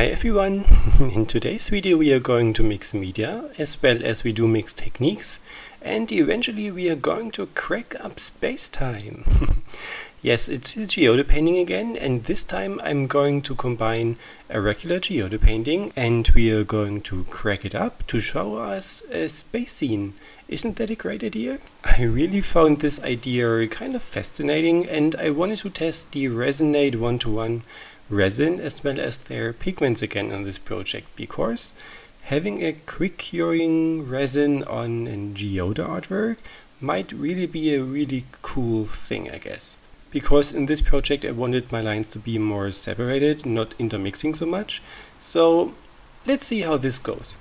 Hi everyone! In today's video we are going to mix media as well as we do mix techniques, and eventually we are going to crack up space-time. Yes, it's a geode painting again, and this time I'm going to combine a regular geode painting and we are going to crack it up to show us a space scene. Isn't that a great idea? I really found this idea kind of fascinating, and I wanted to test the Resonate 1:1 resin as well as their pigments again on this project, because having a quick curing resin on a geode artwork might really be a really cool thing, I guess. Because in this project I wanted my lines to be more separated, not intermixing so much. So let's see how this goes.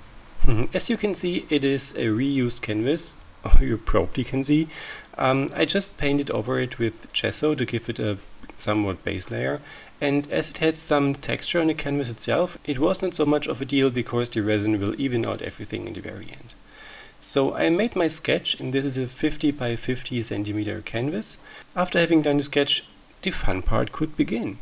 As you can see, it is a reused canvas, or you probably can see. I just painted over it with gesso to give it a somewhat base layer, and as it had some texture on the canvas itself, it was not so much of a deal because the resin will even out everything in the very end. So I made my sketch, and this is a 50 by 50 centimeter canvas. After having done the sketch, the fun part could begin.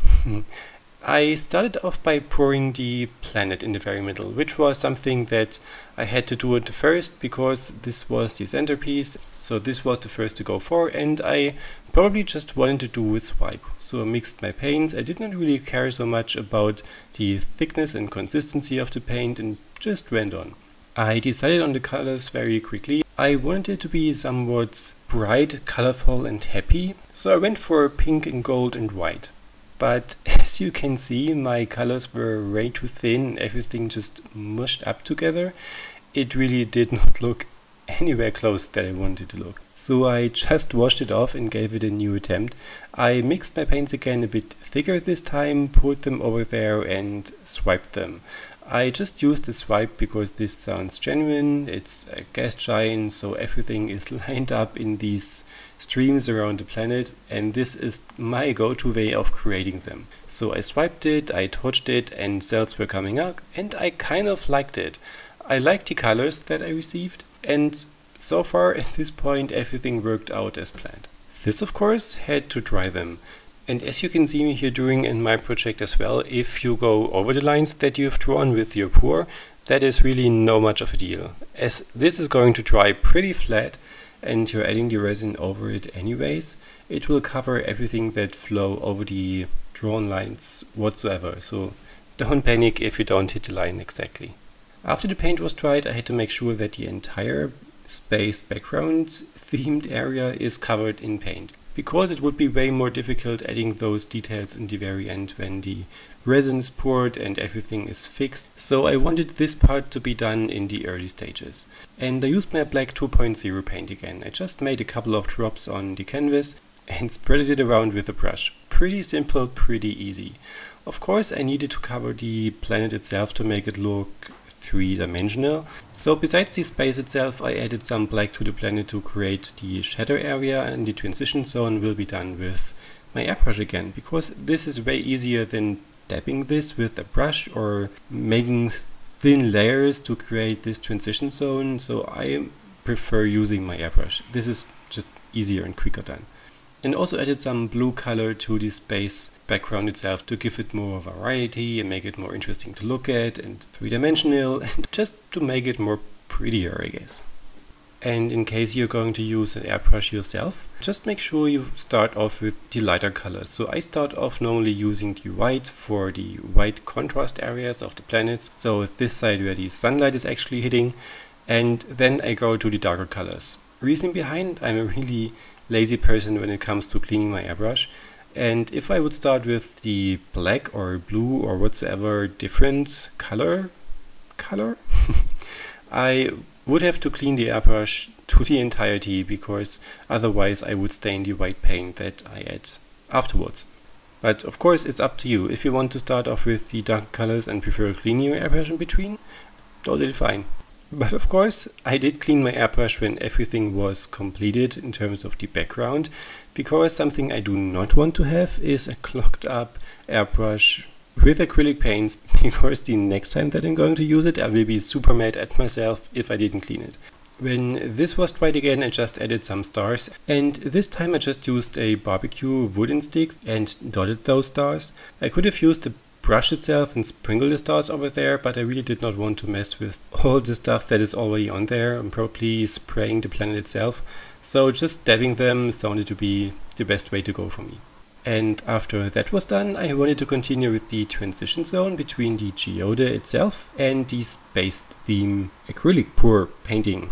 I started off by pouring the planet in the very middle, which was something that I had to do at the first because this was the centerpiece, so this was the first to go for, and I probably just wanted to do with swipe. So I mixed my paints. I did not really care so much about the thickness and consistency of the paint and just went on. I decided on the colors very quickly. I wanted it to be somewhat bright, colorful and happy, so I went for pink and gold and white. But as you can see, my colors were way too thin, everything just mushed up together. It really did not look anywhere close that I wanted to look. So I just washed it off and gave it a new attempt. I mixed my paints again a bit thicker this time, put them over there and swiped them. I just used the swipe because this sounds genuine, it's a gas giant, so everything is lined up in these streams around the planet, and this is my go-to way of creating them. So I swiped it, I touched it, and cells were coming up, and I kind of liked it. I liked the colors that I received, and so far at this point everything worked out as planned. This of course had to dry them. And as you can see me here doing in my project as well, if you go over the lines that you have drawn with your pour, that is really no much of a deal. As this is going to dry pretty flat and you're adding the resin over it anyways, it will cover everything that flow over the drawn lines whatsoever. So don't panic if you don't hit the line exactly. After the paint was dried, I had to make sure that the entire space background themed area is covered in paint, because it would be way more difficult adding those details in the very end when the resin is poured and everything is fixed. So I wanted this part to be done in the early stages. And I used my black 2.0 paint again. I just made a couple of drops on the canvas and spread it around with a brush. Pretty simple, pretty easy. Of course I needed to cover the planet itself to make it look three-dimensional. So besides the space itself, I added some black to the planet to create the shadow area, and the transition zone will be done with my airbrush again, because this is way easier than dabbing this with a brush or making thin layers to create this transition zone. So I prefer using my airbrush. This is just easier and quicker done. And also added some blue color to the space background itself to give it more variety and make it more interesting to look at and three-dimensional, and just to make it more prettier, I guess. And in case you're going to use an airbrush yourself, just make sure you start off with the lighter colors. So I start off normally using the white for the white contrast areas of the planets, so this side where the sunlight is actually hitting, and then I go to the darker colors. Reason behind, I'm a really lazy person when it comes to cleaning my airbrush, and if I would start with the black or blue or whatsoever different color I would have to clean the airbrush to the entirety, because otherwise I would stain the white paint that I add afterwards. But of course it's up to you. If you want to start off with the dark colors and prefer cleaning your airbrush in between, totally fine. But of course, I did clean my airbrush when everything was completed in terms of the background, because something I do not want to have is a clogged up airbrush with acrylic paints, because the next time that I'm going to use it, I will be super mad at myself if I didn't clean it. When this was dried again, I just added some stars, and this time I just used a barbecue wooden stick and dotted those stars. I could have used a brush itself and sprinkle the stars over there, but I really did not want to mess with all the stuff that is already on there. I'm probably spraying the planet itself, so just dabbing them sounded to be the best way to go for me. And after that was done, I wanted to continue with the transition zone between the geode itself and the space theme acrylic pour painting.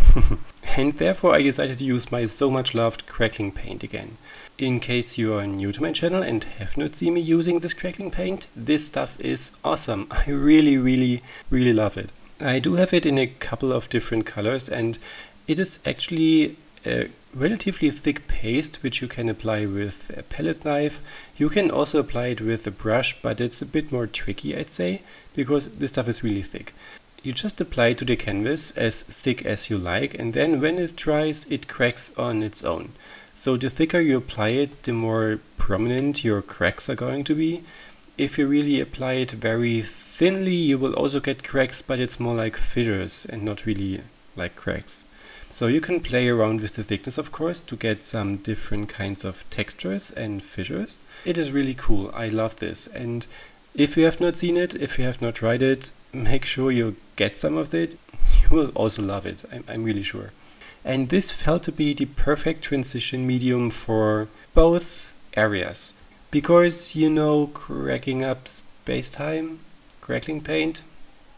And therefore I decided to use my so much loved crackling paint again. In case you are new to my channel and have not seen me using this crackling paint, this stuff is awesome. I really love it. I do have it in a couple of different colors, and it is actually a relatively thick paste which you can apply with a palette knife. You can also apply it with a brush, but it's a bit more tricky, I'd say, because this stuff is really thick. You just apply it to the canvas as thick as you like, and then when it dries it cracks on its own. So the thicker you apply it, the more prominent your cracks are going to be. If you really apply it very thinly, you will also get cracks, but it's more like fissures and not really like cracks. So you can play around with the thickness, of course, to get some different kinds of textures and fissures. It is really cool. I love this. And if you have not seen it, if you have not tried it, make sure you get some of it. You will also love it. I'm really sure. And this felt to be the perfect transition medium for both areas. Because, you know, cracking up space-time, crackling paint,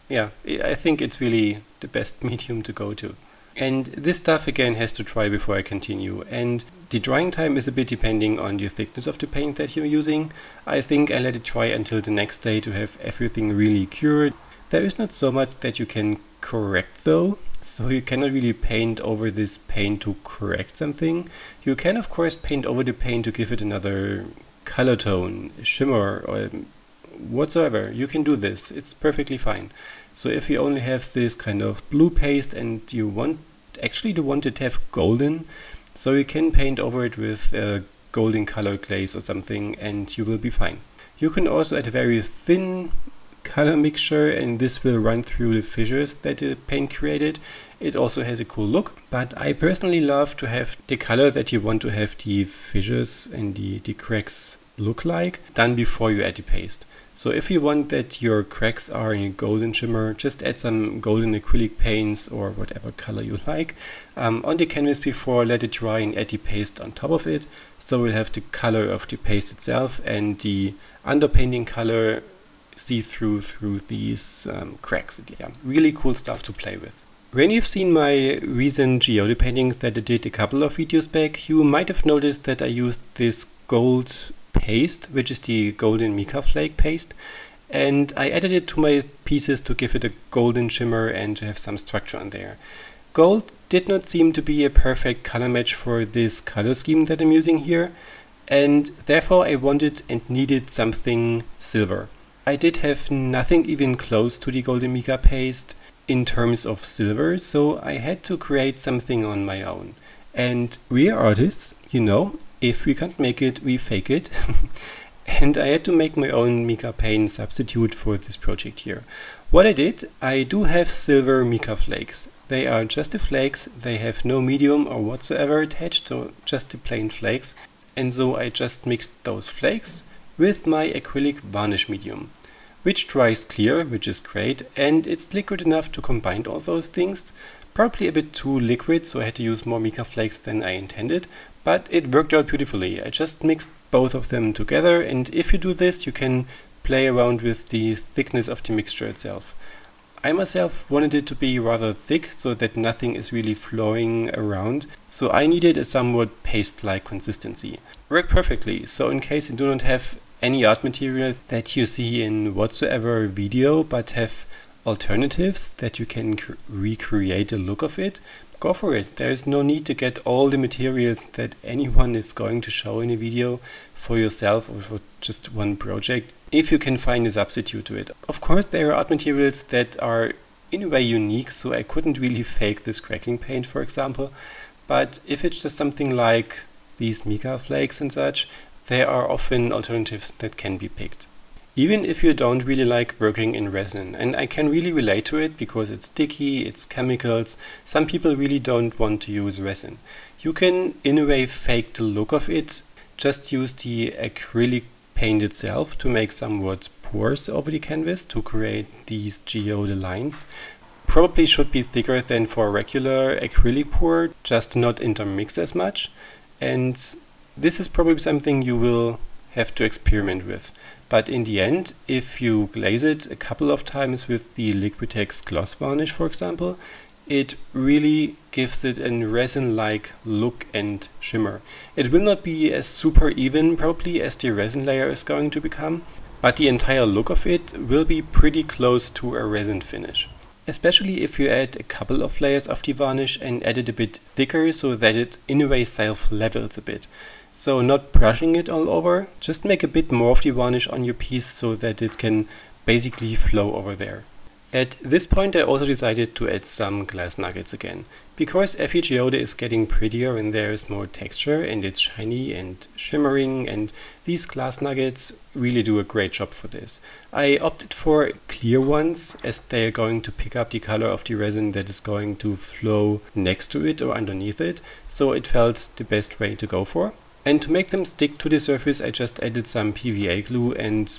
yeah, I think it's really the best medium to go to. And this stuff again has to dry before I continue, and the drying time is a bit depending on the thickness of the paint that you're using. I think I let it dry until the next day to have everything really cured. There is not so much that you can correct though, so you cannot really paint over this paint to correct something. You can of course paint over the paint to give it another color tone, shimmer or whatsoever. You can do this, it's perfectly fine. So if you only have this kind of blue paste and you want it to have golden, so you can paint over it with golden color glaze or something and you will be fine. You can also add a very thin color mixture and this will run through the fissures that the paint created. It also has a cool look, but I personally love to have the color that you want to have the fissures and the cracks look like done before you add the paste. So if you want that your cracks are in a golden shimmer, just add some golden acrylic paints or whatever color you like on the canvas before, let it dry and add the paste on top of it. So we'll have the color of the paste itself and the underpainting color see through these cracks. Yeah, really cool stuff to play with. When you've seen my recent geode paintings that I did a couple of videos back, you might have noticed that I used this gold paste, which is the golden mica flake paste, and I added it to my pieces to give it a golden shimmer and to have some structure on there. Gold did not seem to be a perfect color match for this color scheme that I'm using here, and therefore I wanted and needed something silver. I did have nothing even close to the golden mica paste in terms of silver, so I had to create something on my own. And we are artists, you know, if we can't make it, we fake it. And I had to make my own mica paint substitute for this project here. What I did, I do have silver mica flakes. They are just the flakes, they have no medium or whatsoever attached, so just the plain flakes. And so I just mixed those flakes with my acrylic varnish medium, which dries clear, which is great, and it's liquid enough to combine all those things. Probably a bit too liquid, so I had to use more mica flakes than I intended, but it worked out beautifully. I just mixed both of them together, and if you do this, you can play around with the thickness of the mixture itself. I myself wanted it to be rather thick, so that nothing is really flowing around, so I needed a somewhat paste-like consistency. Worked perfectly, so in case you do not have any art material that you see in whatsoever video, but have alternatives that you can recreate the look of it, go for it. There is no need to get all the materials that anyone is going to show in a video for yourself or for just one project, if you can find a substitute to it. Of course, there are art materials that are in a way unique, so I couldn't really fake this crackling paint, for example, but if it's just something like these mica flakes and such, there are often alternatives that can be picked. Even if you don't really like working in resin, and I can really relate to it because it's sticky, it's chemicals, some people really don't want to use resin. You can in a way fake the look of it, just use the acrylic paint itself to make somewhat pores over the canvas to create these geode lines. Probably should be thicker than for a regular acrylic pour, just not intermix as much. And this is probably something you will have to experiment with. But in the end, if you glaze it a couple of times with the Liquitex gloss varnish, for example, it really gives it a resin-like look and shimmer. It will not be as super even probably as the resin layer is going to become, but the entire look of it will be pretty close to a resin finish. Especially if you add a couple of layers of the varnish and add it a bit thicker so that it in a way self-levels a bit. So not brushing it all over, just make a bit more of the varnish on your piece so that it can basically flow over there. At this point I also decided to add some glass nuggets again, because every geode is getting prettier and there is more texture and it's shiny and shimmering, and these glass nuggets really do a great job for this. I opted for clear ones as they are going to pick up the color of the resin that is going to flow next to it or underneath it, so it felt the best way to go for. And to make them stick to the surface I just added some PVA glue and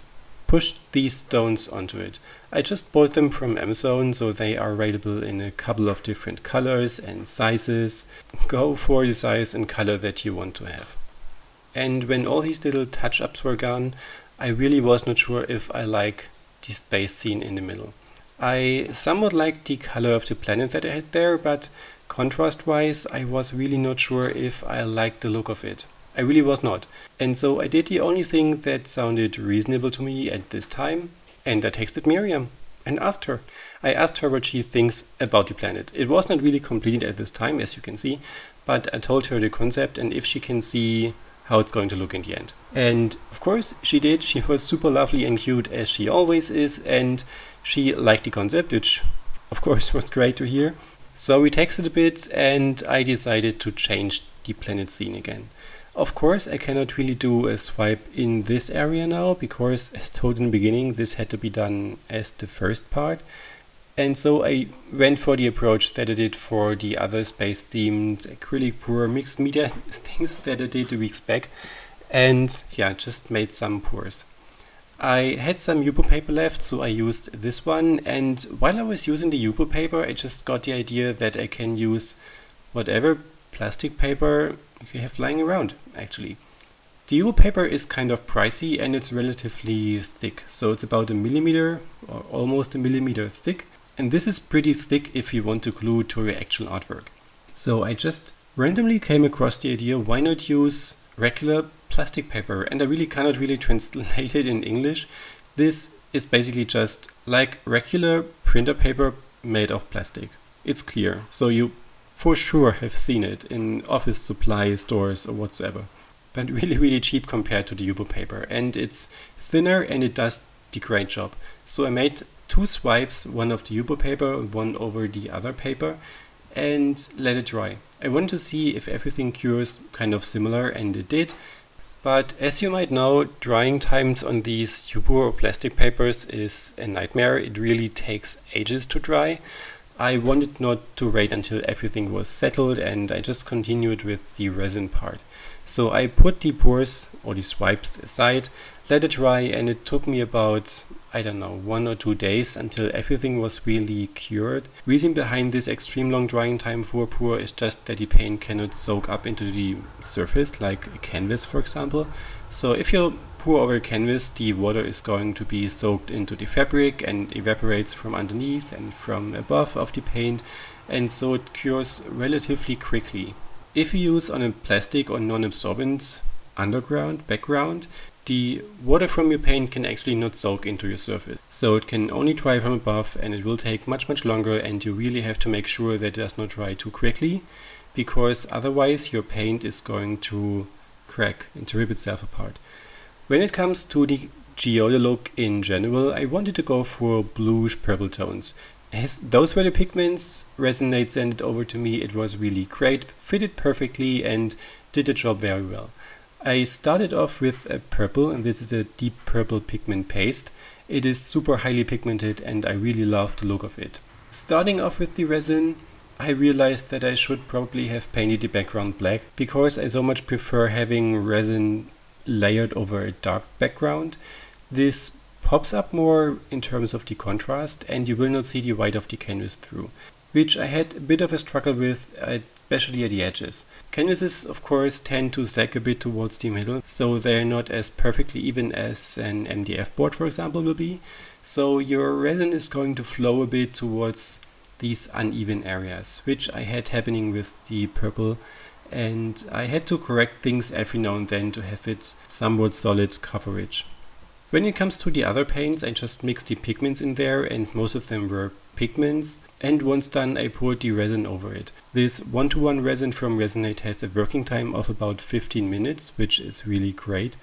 pushed these stones onto it. I just bought them from Amazon, so they are available in a couple of different colors and sizes. Go for the size and color that you want to have. And when all these little touch-ups were gone, I really was not sure if I like the space scene in the middle. I somewhat liked the color of the planet that I had there, but contrast-wise I was really not sure if I liked the look of it. I really was not. And so I did the only thing that sounded reasonable to me at this time, and I texted Miriam and asked her. I asked her what she thinks about the planet. It was not really completed at this time, as you can see, but I told her the concept and if she can see how it's going to look in the end. And of course she did. She was super lovely and cute as she always is, and she liked the concept, which of course was great to hear. So we texted a bit and I decided to change the planet scene again. Of course, I cannot really do a swipe in this area now, because as told in the beginning, this had to be done as the first part. And so I went for the approach that I did for the other space-themed acrylic pour mixed media things that I did 2 weeks back. And yeah, just made some pours. I had some Yupo paper left, so I used this one. And while I was using the Yupo paper, I just got the idea that I can use whatever plastic paper you have lying around, actually. The Yupo paper is kind of pricey and it's relatively thick, so it's about 1 millimeter or almost 1 millimeter thick, and this is pretty thick if you want to glue to your actual artwork. So I just randomly came across the idea, why not use regular plastic paper, and I really cannot really translate it in English. This is basically just like regular printer paper made of plastic. It's clear, so you for sure have seen it in office supply stores or whatsoever. But really cheap compared to the Yupo paper, and it's thinner and it does the great job. So I made 2 swipes, one of the Yupo paper and one over the other paper, and let it dry. I wanted to see if everything cures kind of similar, and it did. But as you might know, drying times on these Yupo or plastic papers is a nightmare. It really takes ages to dry. I wanted not to wait until everything was settled, and I just continued with the resin part. So I put the pours or the swipes aside, let it dry, and it took me about, I don't know, 1 or 2 days until everything was really cured. Reason behind this extreme long drying time for a pour is just that the paint cannot soak up into the surface like a canvas, for example. So if you pour over a canvas, the water is going to be soaked into the fabric and evaporates from underneath and from above of the paint, and so it cures relatively quickly. If you use on a plastic or non-absorbent background, the water from your paint can actually not soak into your surface. So it can only dry from above, and it will take much longer, and you really have to make sure that it does not dry too quickly, because otherwise your paint is going to crack and to rip itself apart. When it comes to the geode look in general, I wanted to go for bluish purple tones. As those were the pigments, Resonate sent it over to me. It was really great, fitted perfectly and did the job very well. I started off with a purple, and this is a deep purple pigment paste. It is super highly pigmented and I really love the look of it. Starting off with the resin, I realized that I should probably have painted the background black, because I so much prefer having resin layered over a dark background. This pops up more in terms of the contrast, and you will not see the white of the canvas through, which I had a bit of a struggle with, especially at the edges. Canvases of course tend to sag a bit towards the middle, so they're not as perfectly even as an MDF board, for example, will be. So your resin is going to flow a bit towards these uneven areas, which I had happening with the purple, and I had to correct things every now and then to have it somewhat solid coverage. When it comes to the other paints, I just mixed the pigments in there, and most of them were pigments, and once done I poured the resin over it. This 1:1 resin from Resinate has a working time of about 15 minutes, which is really great,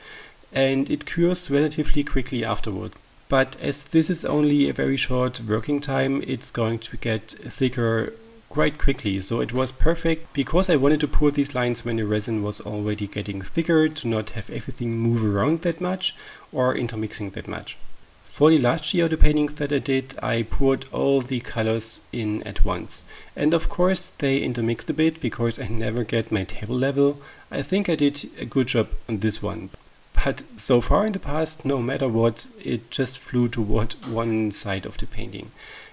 and it cures relatively quickly afterwards. But as this is only a very short working time, it's going to get thicker quite quickly, so it was perfect because I wanted to pour these lines when the resin was already getting thicker, to not have everything move around that much or intermixing that much. For the last geode paintings that I did, I poured all the colors in at once, and of course they intermixed a bit because I never get my table level. I think I did a good job on this one, but so far in the past, no matter what, it just flew toward one side of the painting.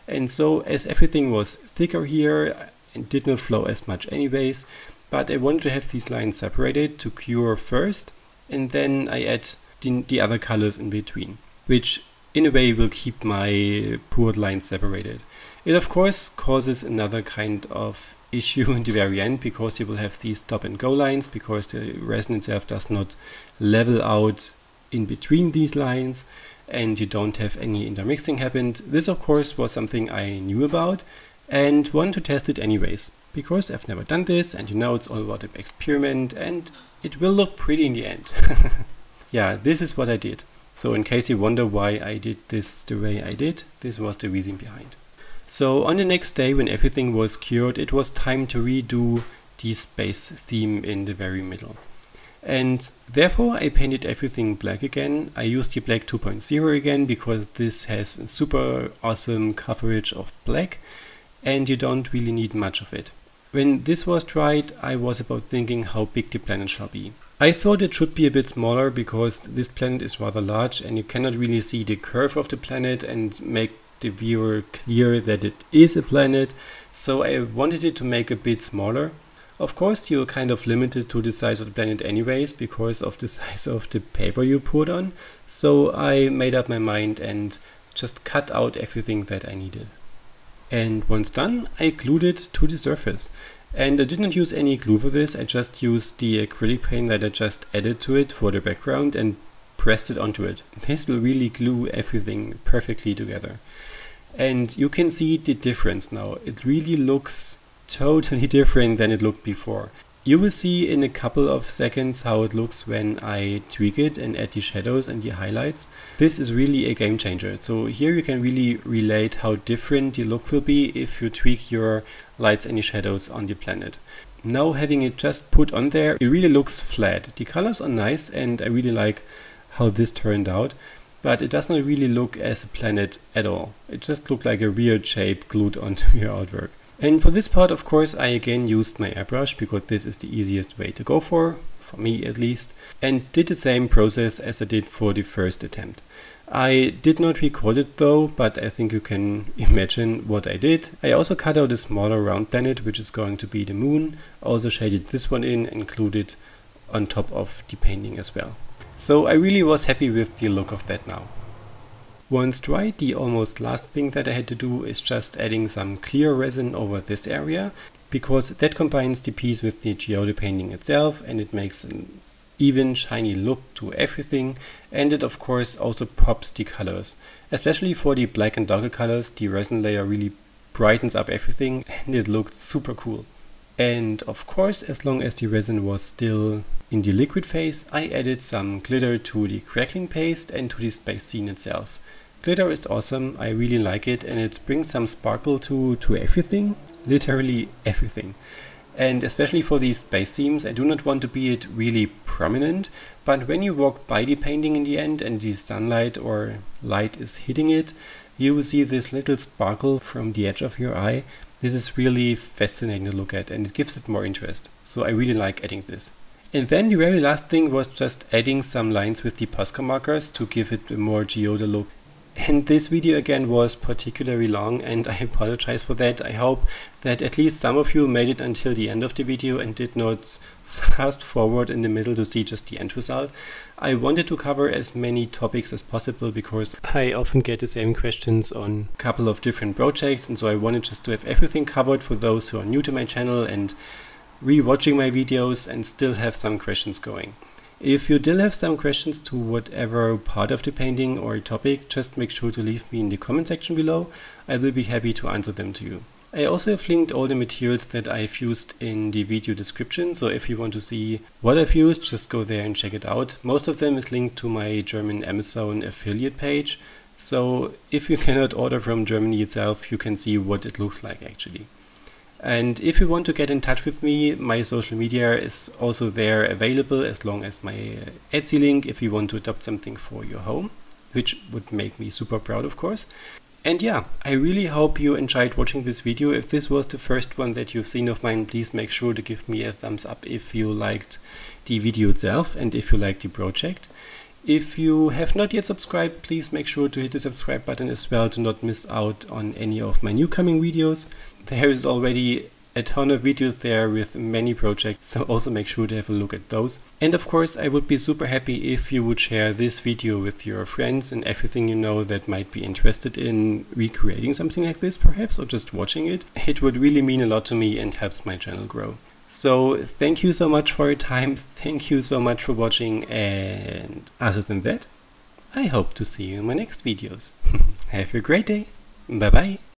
And so as everything was thicker here, it did not flow as much anyways, but I wanted to have these lines separated to cure first, and then I add the other colors in between, which in a way will keep my poured lines separated. It of course causes another kind of issue in the very end, because you will have these stop and go lines, because the resin itself does not level out in between these lines, and you don't have any intermixing happened. This of course was something I knew about and wanted to test it anyways, because I've never done this, and you know it's all about an experiment, and it will look pretty in the end. Yeah, this is what I did. So in case you wonder why I did this the way I did, this was the reason behind. So on the next day, when everything was cured, it was time to redo the space theme in the very middle. And therefore I painted everything black again. I used the black 2.0 again because this has super awesome coverage of black, and you don't really need much of it. When this was dried, I was about thinking how big the planet shall be. I thought it should be a bit smaller because this planet is rather large and you cannot really see the curve of the planet and make the viewer clear that it is a planet, so I wanted it to make a bit smaller. Of course you're kind of limited to the size of the planet anyways because of the size of the paper you put on, so I made up my mind and just cut out everything that I needed. And once done, I glued it to the surface. And I did not use any glue for this, I just used the acrylic paint that I just added to it for the background and pressed it onto it. This will really glue everything perfectly together. And you can see the difference now. It really looks totally different than it looked before. You will see in a couple of seconds how it looks when I tweak it and add the shadows and the highlights. This is really a game changer. So here you can really relate how different the look will be if you tweak your lights and the shadows on the planet. Now having it just put on there, it really looks flat. The colors are nice and I really like how this turned out, but it does not really look as a planet at all. It just looked like a weird shape glued onto your artwork. And for this part, of course, I again used my airbrush because this is the easiest way to go for me at least, and did the same process as I did for the first attempt. I did not record it though, but I think you can imagine what I did. I also cut out a smaller round planet, which is going to be the moon, also shaded this one in and glued it on top of the painting as well. So I really was happy with the look of that now. Once dried, the almost last thing that I had to do is just adding some clear resin over this area, because that combines the piece with the geode painting itself and it makes an even shiny look to everything, and it of course also pops the colors. Especially for the black and darker colors, the resin layer really brightens up everything and it looked super cool. And of course, as long as the resin was still in the liquid phase, I added some glitter to the crackling paste and to the space scene itself. Glitter is awesome, I really like it, and it brings some sparkle to everything, literally everything. And especially for these space themes, I do not want to be it really prominent, but when you walk by the painting in the end and the sunlight or light is hitting it, you will see this little sparkle from the edge of your eye. This is really fascinating to look at and it gives it more interest, so I really like adding this. And then the very last thing was just adding some lines with the Posca markers to give it a more geode look. And this video again was particularly long, and I apologize for that. I hope that at least some of you made it until the end of the video and did not fast forward in the middle to see just the end result. I wanted to cover as many topics as possible because I often get the same questions on a couple of different projects, and so I wanted just to have everything covered for those who are new to my channel and re-watching my videos and still have some questions going. If you still have some questions to whatever part of the painting or topic, just make sure to leave me in the comment section below. I will be happy to answer them to you. I also have linked all the materials that I've used in the video description, so if you want to see what I've used, just go there and check it out. Most of them is linked to my German Amazon affiliate page, so if you cannot order from Germany itself, you can see what it looks like actually. And if you want to get in touch with me, my social media is also there available, as long as my Etsy link if you want to adopt something for your home, which would make me super proud, of course. And yeah, I really hope you enjoyed watching this video. If this was the first one that you've seen of mine, please make sure to give me a thumbs up if you liked the video itself and if you liked the project. If you have not yet subscribed, please make sure to hit the subscribe button as well to not miss out on any of my new coming videos. There is already a ton of videos there with many projects, so also make sure to have a look at those. And of course, I would be super happy if you would share this video with your friends and everything you know that might be interested in recreating something like this perhaps, or just watching it. It would really mean a lot to me and helps my channel grow. So thank you so much for your time, thank you so much for watching, and other than that, I hope to see you in my next videos. Have a great day, bye bye!